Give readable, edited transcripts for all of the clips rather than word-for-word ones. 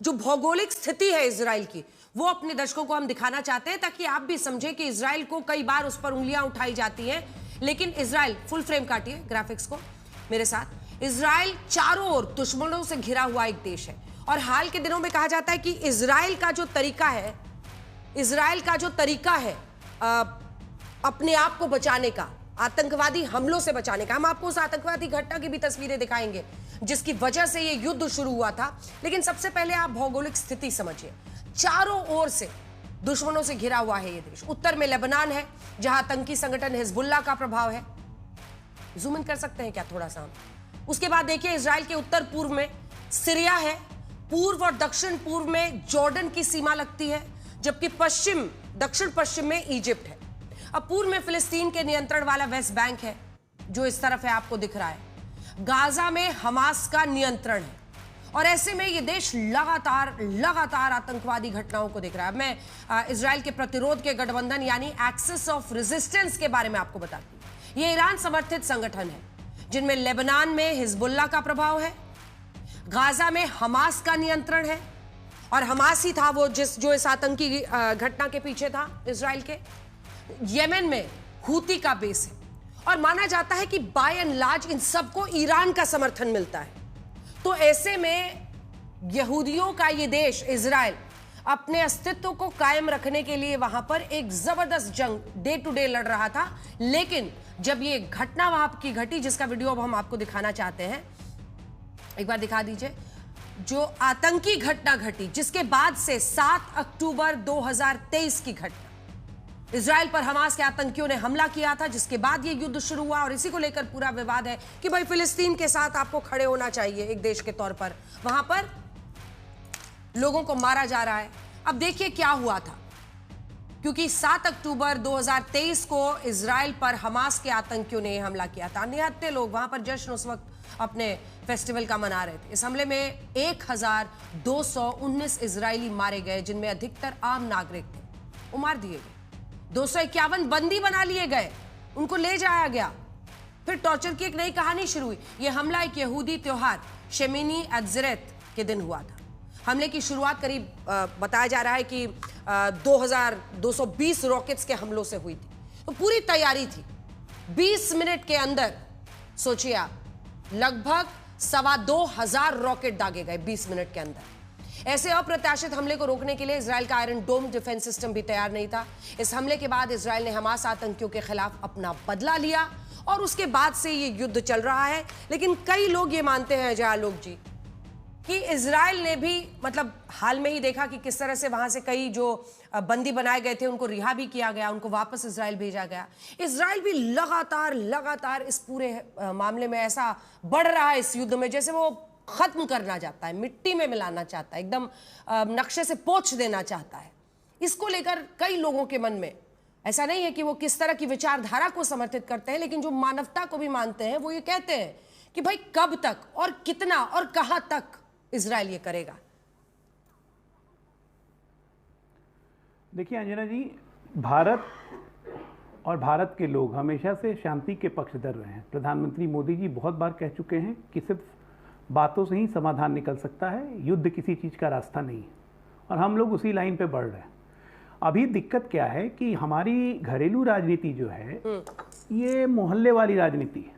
जो भौगोलिक स्थिति है इजराइल की, वो अपने दर्शकों को हम दिखाना चाहते हैं ताकि आप भी समझें कि इजराइल को कई बार उस पर उंगलियां उठाई जाती हैं, लेकिन इजराइल, फुल फ्रेम काटिए ग्राफिक्स को मेरे साथ, इजराइल चारों ओर दुश्मनों से घिरा हुआ एक देश है। और हाल के दिनों में कहा जाता है कि इजराइल का जो तरीका है अपने आप को बचाने का, आतंकवादी हमलों से बचाने का, हम आपको उस आतंकवादी घटना की भी तस्वीरें दिखाएंगे जिसकी वजह से ये युद्ध शुरू हुआ था। लेकिन सबसे पहले आप भौगोलिक स्थिति समझिए। चारों ओर से दुश्मनों से घिरा हुआ है ये देश। उत्तर में लेबनान है जहां आतंकी संगठन हिजबुल्लाह का प्रभाव है। जूम इन कर सकते हैं क्या थोड़ा सा हम? उसके बाद देखिए इजराइल के उत्तर पूर्व में सीरिया है, पूर्व और दक्षिण पूर्व में जॉर्डन की सीमा लगती है, जबकि दक्षिण पश्चिम में इजिप्ट है। अब पूर्व में फिलिस्तीन के नियंत्रण वाला वेस्ट बैंक है जो इस तरफ है, आपको दिख रहा है। गाजा में हमास का नियंत्रण है और ऐसे में ये देश लगातार आतंकवादी घटनाओं को देख रहा है। मैं इजराइल के प्रतिरोध के गठबंधन यानी एक्सिस ऑफ रेजिस्टेंस के बारे में आपको बताती हूं। ये ईरान समर्थित संगठन है जिनमें लेबनान में हिजबुल्लाह का प्रभाव है, गाजा में हमास का नियंत्रण है और हमास ही था वो जो इस आतंकी घटना के पीछे था इजराइल के। येमेन में हूती का बेस है और माना जाता है कि बाय एंड लार्ज इन सबको ईरान का समर्थन मिलता है। तो ऐसे में यहूदियों का ये देश इजराइल अपने अस्तित्व को कायम रखने के लिए वहां पर एक जबरदस्त जंग डे टू डे लड़ रहा था। लेकिन जब ये घटना वहां की घटी, जिसका वीडियो अब हम आपको दिखाना चाहते हैं, एक बार दिखा दीजिए, जो आतंकी घटना घटी जिसके बाद से 7 अक्टूबर 2023 की घटना, इजराइल पर हमास के आतंकियों ने हमला किया था, जिसके बाद ये युद्ध शुरू हुआ और इसी को लेकर पूरा विवाद है कि भाई फिलिस्तीन के साथ आपको खड़े होना चाहिए एक देश के तौर पर। वहां पर लोगों को मारा जा रहा है। अब देखिए क्या हुआ था, क्योंकि 7 अक्टूबर 2023 को इजराइल पर हमास के आतंकियों ने हमला किया था। निहत्थे लोग वहां पर जश्न उस वक्त अपने फेस्टिवल का मना रहे थे। इस हमले में 1219 इजरायली मारे गए, जिनमें अधिकतर आम नागरिक थे, वो मार दिए गए। 251 बंदी बना लिए गए, उनको ले जाया गया। फिर टॉर्चर की एक नई कहानी शुरू हुई। यह हमला एक यहूदी त्योहार शेमिनी अत्ज़ेरेत के दिन हुआ था। हमले की शुरुआत करीब बताया जा रहा है कि 2220 रॉकेट्स के हमलों से हुई थी। तो पूरी तैयारी थी। 20 मिनट के अंदर सोचिए आप, लगभग 2,2500 रॉकेट दागे गए 20 मिनट के अंदर। ऐसे अप्रत्याशित हमले को रोकने के लिए इजराइल का आयरन डोम डिफेंस सिस्टम भी तैयार नहीं था। इस हमले के बाद इजराइल ने हमास आतंकियों के खिलाफ अपना बदला लिया और उसके बाद से ये युद्ध चल रहा है। लेकिन कई लोग ये मानते हैं अजय आलोक जी कि इजराइल ने भी, मतलब हाल में ही देखा कि किस तरह से वहां से कई जो बंदी बनाए गए थे उनको रिहा भी किया गया, उनको वापस इजराइल भेजा गया। इजराइल भी लगातार इस पूरे मामले में ऐसा बढ़ रहा है इस युद्ध में, जैसे वो खत्म करना चाहता है, मिट्टी में मिलाना चाहता है, एकदम नक्शे से पोंछ देना चाहता है। इसको लेकर कई लोगों के मन में, ऐसा नहीं है कि वो किस तरह की विचारधारा को समर्थित करते हैं, लेकिन जो मानवता को भी मानते हैं, वो ये कहते हैं कि भाई कब तक और कितना और कहां तक इजराइल ये करेगा। देखिए अंजना जी, भारत और भारत के लोग हमेशा से शांति के पक्षधर रहे हैं। प्रधानमंत्री मोदी जी बहुत बार कह चुके हैं कि सिर्फ बातों से ही समाधान निकल सकता है, युद्ध किसी चीज़ का रास्ता नहीं है, और हम लोग उसी लाइन पे बढ़ रहे हैं। अभी दिक्कत क्या है कि हमारी घरेलू राजनीति जो है ये मोहल्ले वाली राजनीति है।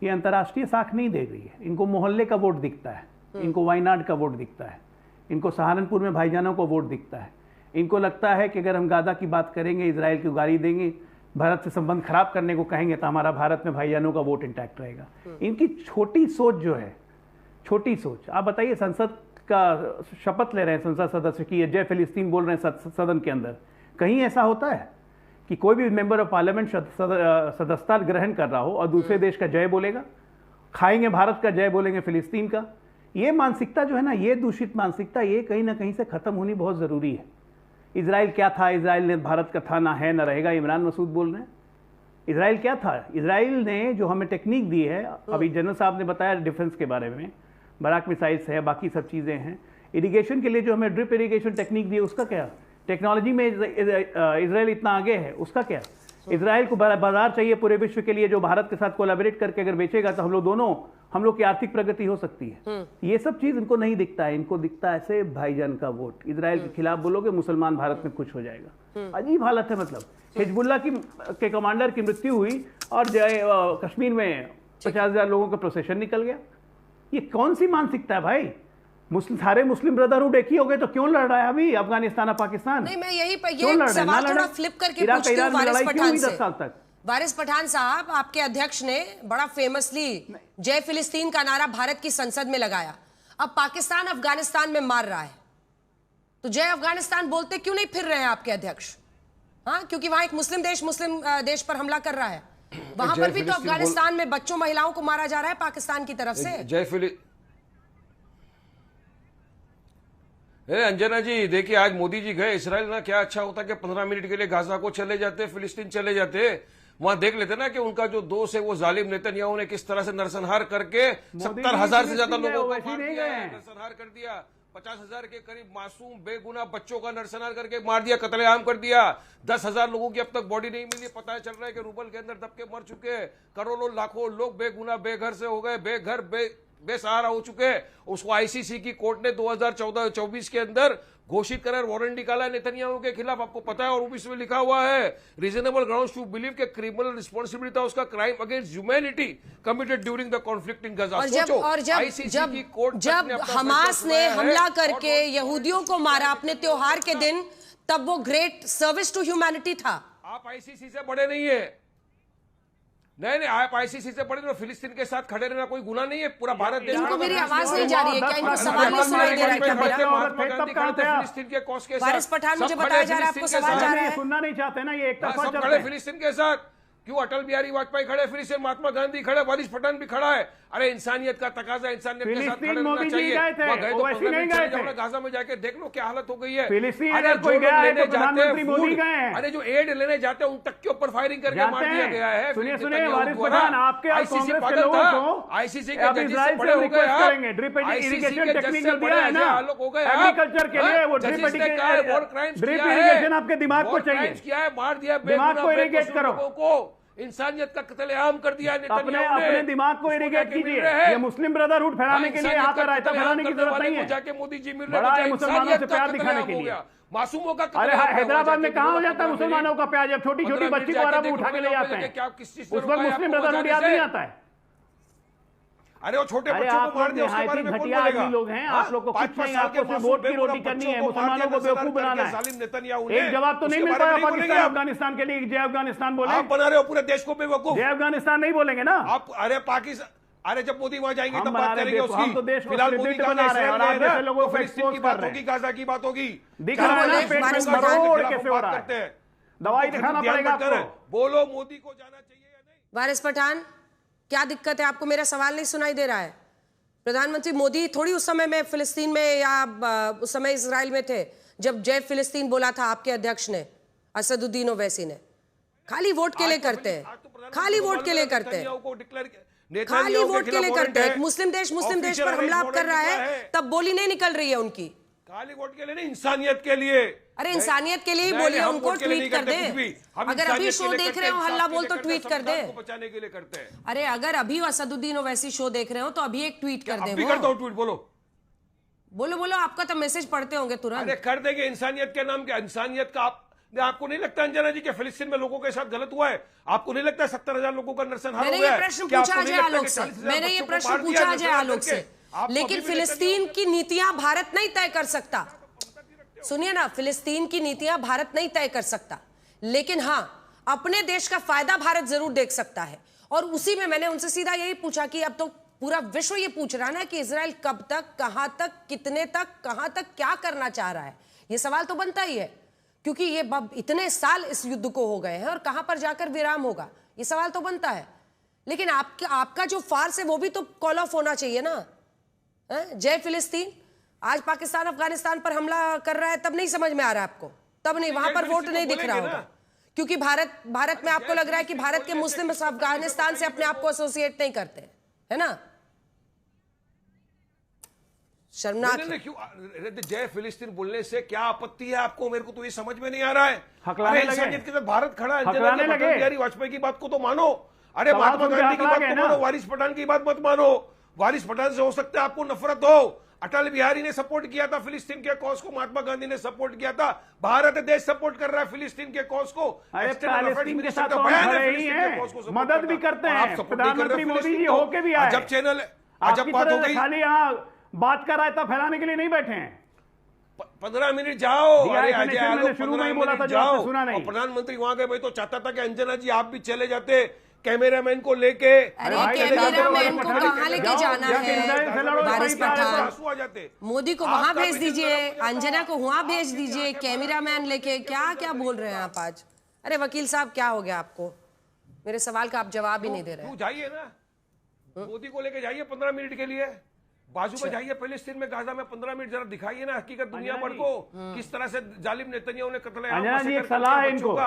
ये अंतर्राष्ट्रीय साख नहीं दे रही है। इनको मोहल्ले का वोट दिखता है, इनको वायनाड का वोट दिखता है, इनको सहारनपुर में भाईजानों को वोट दिखता है। इनको लगता है कि अगर हम गाजा की बात करेंगे, इजराइल की गाली देंगे, भारत से संबंध खराब करने को कहेंगे, तो हमारा भारत में भाईजानों का वोट इंटैक्ट रहेगा। इनकी छोटी सोच जो है, छोटी सोच। आप बताइए, संसद का शपथ ले रहे हैं संसद सदस्य की, जय फिलिस्तीन बोल रहे हैं सदन के अंदर, कहीं ऐसा होता है कि कोई भी मेंबर ऑफ पार्लियामेंट सदस्यता ग्रहण कर रहा हो और दूसरे देश का जय बोलेगा? खाएंगे भारत का, जय बोलेंगे फिलिस्तीन का। ये मानसिकता जो है ना, ये दूषित मानसिकता, ये कहीं ना कहीं से खत्म होनी बहुत ज़रूरी है। इजराइल क्या था? इजराइल ने भारत का था, ना है ना रहेगा। इमरान मसूद बोल रहे हैं इजराइल क्या था? इजराइल ने जो हमें टेक्निक दी है, अभी जनरल साहब ने बताया डिफेंस के बारे में, बराक मिसाइल्स है, बाकी सब चीज़ें हैं। इरिगेशन के लिए जो हमें ड्रिप इरिगेशन टेक्निक दी है, उसका क्या? टेक्नोलॉजी में इजराइल इतना आगे है, उसका क्या? इजराइल को बाजार चाहिए पूरे विश्व के लिए, जो भारत के साथ कोलैबोरेट करके अगर बेचेगा तो हम लोग की आर्थिक प्रगति हो सकती है। ये सब चीज इनको नहीं दिखता है, इनको दिखता है ऐसे भाईजान का वोट। इजराइल के खिलाफ बोलोगे मुसलमान भारत में खुश हो जाएगा। अजीब हालत है। मतलब हिजबुल्लाह के कमांडर की मृत्यु हुई और कश्मीर में 50,000 लोगों का प्रोसेशन निकल गया। ये कौन सी मानसिकता है भाई? सारे मुस्लिम ब्रदरहुड एक ही हो गए तो क्यों लड़ रहा है अभी अफगानिस्तान और पाकिस्तान? नहीं, मैं यही ये सवाल थोड़ा फ्लिप करके पूछती हूँ वारिस पठान से। 10 साल तक वारिस पठान साहब, आपके अध्यक्ष ने बड़ा फेमसली जय फिलिस्तीन का नारा भारत की संसद में लगाया। अब पाकिस्तान अफगानिस्तान में मार रहा है तो जय अफगानिस्तान बोलते क्यों नहीं फिर रहे हैं आपके अध्यक्ष? हाँ, क्योंकि वहां एक मुस्लिम देश पर हमला कर रहा है। वहां पर भी तो अफगानिस्तान में बच्चों महिलाओं को मारा जा रहा है पाकिस्तान की तरफ से। अंजना जी देखिए, आज मोदी जी गए इसराइल ना, क्या अच्छा होता कि 15 मिनट के लिए गाजा को चले जाते, फिलिस्तीन चले जाते, वहां देख लेते ना कि उनका जो दोस्त है वो जालिम नेतन्याहू ने किस तरह से नरसंहार करके 70,000 से ज्यादा लोगों को मार दिया, नरसंहार कर दिया। 50,000 के करीब मासूम बेगुनाह बच्चों का नरसंहार करके मार दिया, कत्लेआम कर दिया। 10,000 लोगों की अब तक बॉडी नहीं मिली। पता चल रहा है कि रूबल के अंदर दब के मर चुके करोड़ों लाखों लोग बेगुनाह बेघर से हो गए, बेघर बेसहारा हो चुके। उसको आईसीसी की कोर्ट ने 2014-24 के अंदर घोषित कर वारंट निकाला नेतन्याहू के खिलाफ, आपको पता है। और इसमें लिखा हुआ है रीजनेबल ग्राउंड्स टू बिलीव के क्रिमिनल रिस्पांसिबिलिटी था उसका, crime against humanity committed during the conflict in Gaza. जब हमास ने हमला करके यहूदियों को मारा अपने त्योहार के दिन, तब वो ग्रेट सर्विस टू ह्यूमैनिटी था। आप आईसीसी से बड़े नहीं है। नहीं, आप आईसीसी से बड़े, फिलिस्तीन के साथ खड़े रहना कोई गुनाह नहीं है। पूरा भारत देश। इनको मेरी आवाज नहीं जा रही है क्या? इनको सवाल नहीं सुनाई दे रहा है क्या मेरा? महात्मा गांधी खड़े थे फिलिस्तीन के कॉज के साथ। वारिस पठान, मुझे बताया जा रहा है आपको सवाल जा रहा है। सुनना नहीं चाहते ना, ये एक तरफा सब खड़े फिलिस्तीन के साथ। क्यों अटल बिहारी वाजपेयी खड़े, फिलिस्तीन महात्मा गांधी खड़े, वारिस पठान भी खड़ा है। अरे इंसानियत का तकाजा, इंसानियत के साथ खड़े रहना चाहिए। गाजा में जाके देख लो क्या हालत हो गई है। अरे जो एड लेने जाते हैं उन तक के ऊपर फायरिंग करके मार दिया गया है। सुनिए वारिस पठान, आपके आईसीसी पागल था, आईसीसी के जजेस से बड़े हो गए। आईसीसी के जज से बड़े आलोक हो गए। एग्रीकल्चर के लिए वो ड्रिप इरिगेशन आपके दिमाग को चाहिए, किया है, मार दिया दिमाग को इरिगेट करो, इंसानियत का कत्लेआम कर दिया अपने दिमाग को इरिगेट कीजिए। ये मुस्लिम ब्रदरहुड फैलाने के लिए यहाँ पर रायता फैलाने की जरूरत नहीं है। जाके मोदी जी मिल रहे हैं मुसलमानों से प्यार दिखाने के लिए। मासूमों का अरे हैदराबाद में कहाँ हो जाता है मुसलमानों का प्यार? जब छोटी छोटी बच्ची को अरब उठा के ले जाते हैं, उस वक्त मुस्लिम ब्रदरहुड याद नहीं आता है। अरे वो छोटे बच्चों को मार दिया, उसके बारे में कौन बोलेगा? लोग हैं आप लोग को कुछ नहीं, आपको सिर्फ वोट की रोटी करनी है, मुसलमानों को बेवकूफ बनाना है। एक जवाब तो नहीं मिल पाया पाकिस्तान अफगानिस्तान के लिए। जय अफगानिस्तान बोले, आप बना रहे हो पूरे देश को बेवकूफ। जय अफगानिस्तान नहीं बोलेंगे ना आप। अरे पाकिस्तान, अरे जब मोदी वहां जाएंगे तब बात करेंगे उसकी। हम तो देश को फिलहाल मोदी बना रहे हैं और आप जैसे लोगों को फिलिस्तीन की बात होगी, गाजा की बात होगी। दिख रहा है ना पेट में मरोड़ कैसे हो रहा है। दवाई दिखाना पड़ेगा आपको। बोलो मोदी को जाना चाहिए या नहीं? वारिस पठान, क्या दिक्कत है आपको? मेरा सवाल नहीं सुनाई दे रहा है? प्रधानमंत्री मोदी थोड़ी उस समय में फिलिस्तीन में या उस समय इजराइल में थे जब जय फिलिस्तीन बोला था आपके अध्यक्ष ने, असदुद्दीन ओवैसी ने। खाली वोट के लिए करते हैं, खाली वोट के लिए करते हैं, खाली वोट के लिए करते हैं। मुस्लिम देश पर हमला कर रहा है तब बोली नहीं निकल रही है उनकी। खाली वोट के लिए नहीं, इंसानियत के लिए। अरे इंसानियत के लिए ही बोलिए, उनको ट्वीट कर दें। अगर अभी शो देख रहे हो हल्ला बोल तो ट्वीट कर दें। बचाने के लिए करते हैं। अरे अगर अभी असदुद्दीन ओवैसी शो देख रहे हो तो अभी एक ट्वीट कर दें। करता हूं ट्वीट, बोलो बोलो, आपका तो मैसेज पढ़ते होंगे तुरंत। अरे कर देंगे, इंसानियत के नाम के। इंसानियत का आपको नहीं लगता अंजना जी कि फिलिस्तीन में लोगों के साथ गलत हुआ है? आपको नहीं लगता 70,000 लोगों का नरसंहार हो गया? मैंने ये प्रश्न पूछा अजय आलोक से, मैंने ये प्रश्न पूछा अजय आलोक से। लेकिन फिलिस्तीन की नीतियां भारत नहीं तय कर सकता। सुनिए ना, फिलिस्तीन की नीतियां भारत नहीं तय कर सकता, लेकिन हां अपने देश का फायदा भारत जरूर देख सकता है। और उसी में मैंने उनसे सीधा यही पूछा कि अब तो पूरा विश्व ये पूछ रहा है ना कि इजराइल कब तक, कहां तक, कितने तक, कहां तक क्या करना चाह रहा है। ये सवाल तो बनता ही है, क्योंकि ये इतने साल इस युद्ध को हो गए हैं और कहां पर जाकर विराम होगा, ये सवाल तो बनता है। लेकिन आपका जो फार्स है वो भी तो कॉल ऑफ होना चाहिए ना। जय फिलिस्तीन, आज पाकिस्तान अफगानिस्तान पर हमला कर रहा है तब नहीं समझ में आ रहा है आपको, तब नहीं, वहां पर वोट नहीं दिख रहा होगा, क्योंकि भारत में आपको लग रहा है कि भारत के मुस्लिम अफगानिस्तान से अपने आप को एसोसिएट नहीं करते, है ना? शर्मनाक नहीं, है। क्यों जय फिलिस्तीन बोलने से क्या आपत्ति है आपको? मेरे को तो ये समझ में नहीं आ रहा है। हकलाने अरे लगे। इंसानियत के साथ भारत खड़ा है। हकलाने अटल लगे। बिहारी वाजपेयी की बात को तो मानो। अरे सवाल महात्मा सुन के गांधी की हकला बात गए को ना। मानो, वारिस पठान की बात मत मानो। वारिस पठान से हो सकता है आपको नफरत हो। अटल बिहारी ने सपोर्ट किया था फिलिस्तीन के कॉज को, महात्मा गांधी ने सपोर्ट किया था। भारत देश सपोर्ट कर रहा है फिलिस्तीन के कॉज को। अरे एक्सटर्नल अफेयर्स पैलेस्टीन के मिनिस्टर साथ का तो हम बयान है खड़े ही फिलिस्तीन के हैं, कॉज को सपोर्ट मदद करना। भी करते और हैं। आप सपोर्ट नहीं कर रहे प्रधानमंत्री मोदी फिलिस्तीन जी को। होके भी आए। जब चैनल आपकी जब बात हो तरह गई, खाली यहाँ बात का रायता फैलाने के लिए नहीं बैठे हैं। 15 मिनट जाओ। दिया अरे है अजय मैंने आलो शुरू में 15 ही बोला था, मिनट जो आपने जाओ। सुना नहीं। और प्रधानमंत्री वहां गए। मैं तो चाहता था कि अंजना जी आप भी चले जाते कैमरामैन को लेके। अरे भाई, कैमरामैन को जाओ, कहाँ लेके जाओ, जाना जाके हिदायत से लड़ो, है? वारिस भाई, क्या है तो? आंसू आ जाते। मोदी को आपका वहां भेज भी दीजिए, दिल बड़ा मुझे अंजना को वहां भेज आप दीजिए, क्या कैमरामैन लेके। क्या क्या बोल रहे हैं आप आज? अरे वकील साहब क्या हो गया आपको? मेरे सवाल का आप जवाब ही नहीं दे रहे। क्यों जाइए ना, मोदी को लेके जाइए 15 मिनट के लिए, बाजू में जाइए फिलिस्तीन में, गाजा में 15 मिनट जरा दिखाइए ना हकीकत दुनिया भर को, किस तरह से जालिम नेतन्याहू ने कत्ल अंजना जी, एक सलाह है इनको।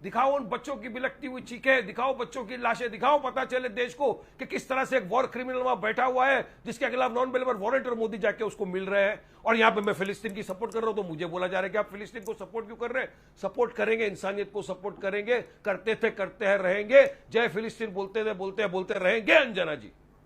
दिखाओ उन बच्चों की बिलखती हुई चीखें, दिखाओ बच्चों की लाशें, दिखाओ, पता चले देश को कि किस तरह से एक वॉर क्रिमिनल वहां बैठा हुआ है जिसके खिलाफ नॉन बेलेबल वारंट और मोदी जाके उसको मिल रहे हैं। और यहां पे मैं फिलिस्तीन की सपोर्ट कर रहा हूं तो मुझे बोला जा रहा है कि आप फिलिस्तीन को सपोर्ट क्यों कर रहे हैं? सपोर्ट करेंगे, इंसानियत को सपोर्ट करेंगे, करते थे, करते हैं, रहेंगे। जय फिलिस्तीन बोलते थे, बोलते रहेंगे अंजना जी।